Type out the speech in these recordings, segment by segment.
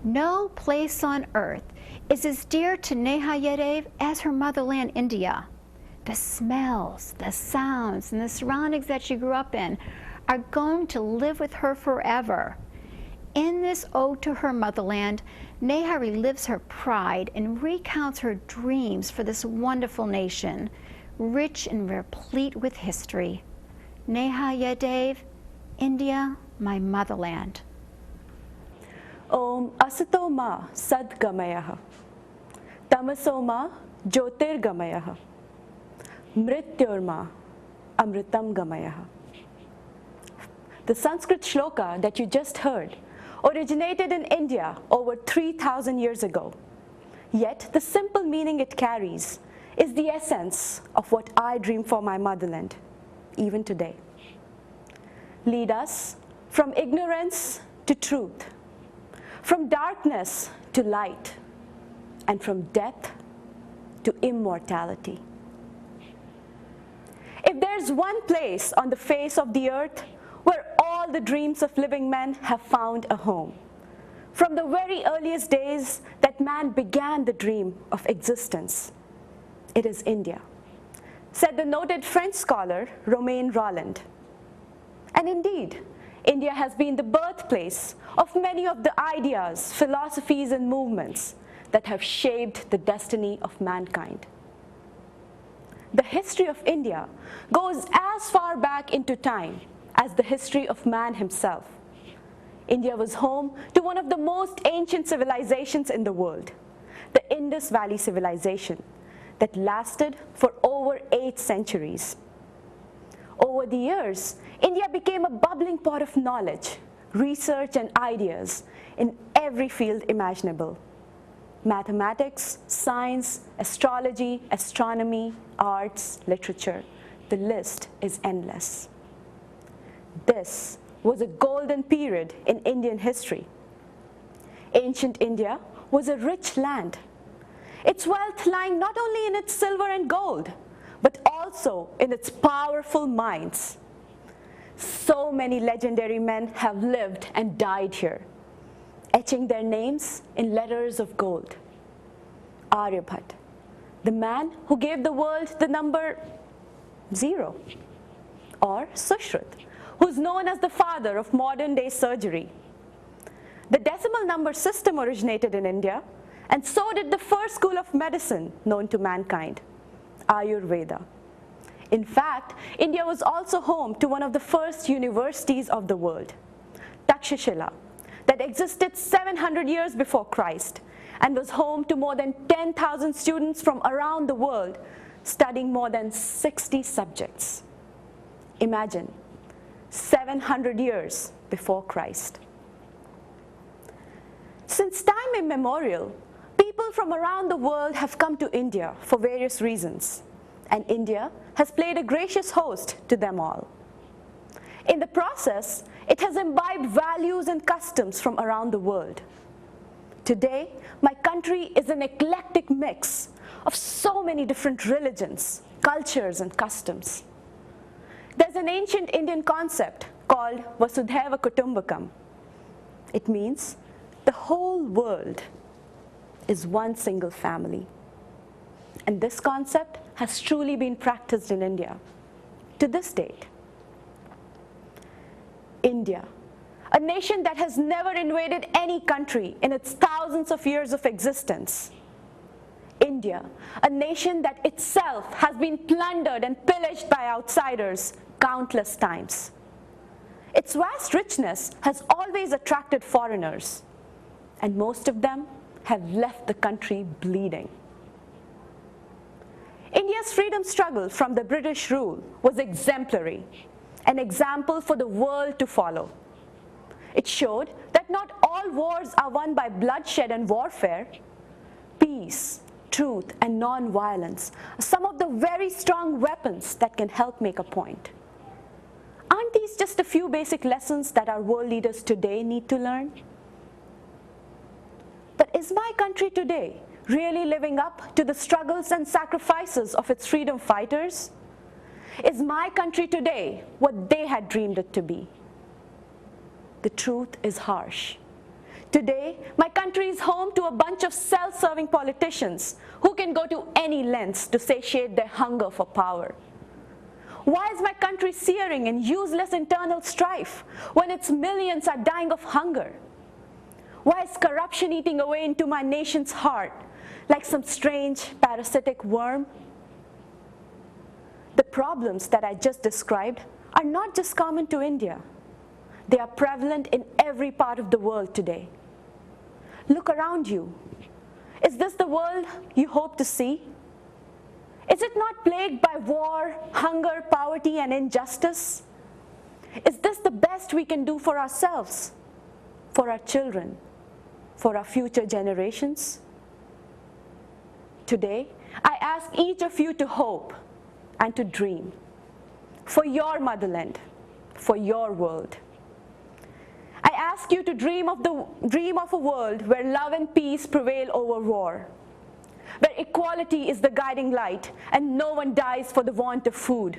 No place on earth is as dear to NehaY as her motherland, India. The smells, the sounds, and the surroundings that she grew up in are going to live with her forever. In this ode to her motherland, NehaY relives her pride and recounts her dreams for this wonderful nation, rich and replete with history. NehaY, India, my motherland. Om Asato Ma Sadgamaya, Tamaso Ma Jyotirgamaya, Mrityorma Amritam Gamaya. The Sanskrit shloka that you just heard originated in India over 3,000 years ago. Yet the simple meaning it carries is the essence of what I dream for my motherland, even today. Lead us from ignorance to truth, from darkness to light, and from death to immortality. If there's one place on the face of the earth where all the dreams of living men have found a home, from the very earliest days that man began the dream of existence, it is India, said the noted French scholar Romain Rolland. And indeed, India has been the birthplace of many of the ideas, philosophies, and movements that have shaped the destiny of mankind. The history of India goes as far back into time as the history of man himself. India was home to one of the most ancient civilizations in the world, the Indus Valley civilization, that lasted for over 8 centuries. Over the years, India became a bubbling pot of knowledge, research, and ideas in every field imaginable: mathematics, science, astrology, astronomy, arts, literature. The list is endless. This was a golden period in Indian history. Ancient India was a rich land, its wealth lying not only in its silver and gold, but also in its powerful minds. So many legendary men have lived and died here, etching their names in letters of gold. Aryabhat, the man who gave the world the number 0. Or Sushruth, who's known as the father of modern-day surgery. The decimal number system originated in India, and so did the first school of medicine known to mankind, Ayurveda. In fact, India was also home to one of the first universities of the world, Takshashila, that existed 700 years before Christ and was home to more than 10,000 students from around the world studying more than 60 subjects. Imagine, 700 years before Christ. Since time immemorial, people from around the world have come to India for various reasons, and India has played a gracious host to them all. In the process, it has imbibed values and customs from around the world. Today, my country is an eclectic mix of so many different religions, cultures, and customs. There's an ancient Indian concept called Vasudhaiva Kutumbakam. It means the whole world is one single family. And this concept has truly been practiced in India to this date. India, a nation that has never invaded any country in its thousands of years of existence. India, a nation that itself has been plundered and pillaged by outsiders countless times. Its vast richness has always attracted foreigners, and most of them have left the country bleeding. India's freedom struggle from the British rule was exemplary, an example for the world to follow. It showed that not all wars are won by bloodshed and warfare. Peace, truth, and non-violence are some of the very strong weapons that can help make a point. Aren't these just a few basic lessons that our world leaders today need to learn? But is my country today really living up to the struggles and sacrifices of its freedom fighters? Is my country today what they had dreamed it to be? The truth is harsh. Today, my country is home to a bunch of self-serving politicians who can go to any lengths to satiate their hunger for power. Why is my country searing in useless internal strife when its millions are dying of hunger? Why is corruption eating away into my nation's heart like some strange parasitic worm? The problems that I just described are not just common to India. They are prevalent in every part of the world today. Look around you. Is this the world you hope to see? Is it not plagued by war, hunger, poverty, and injustice? Is this the best we can do for ourselves, for our children, for our future generations? Today, I ask each of you to hope and to dream for your motherland, for your world. I ask you to dream of a world where love and peace prevail over war, where equality is the guiding light and no one dies for the want of food.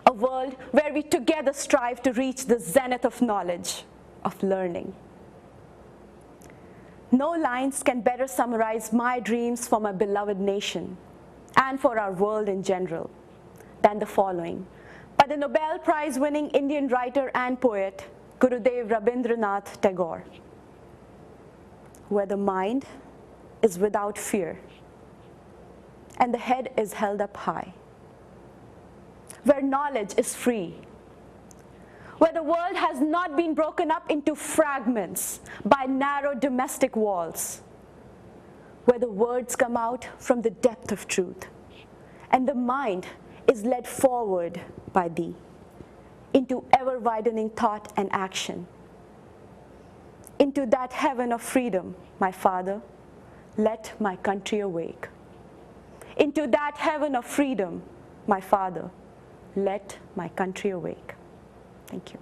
A world where we together strive to reach the zenith of knowledge, of learning. No lines can better summarize my dreams for my beloved nation and for our world in general than the following by the Nobel Prize-winning Indian writer and poet, Gurudev Rabindranath Tagore. Where the mind is without fear and the head is held up high. Where knowledge is free. Where the world has not been broken up into fragments by narrow domestic walls. Where the words come out from the depth of truth and the mind is led forward by thee into ever-widening thought and action. Into that heaven of freedom, my Father, let my country awake. Into that heaven of freedom, my Father, let my country awake. Thank you.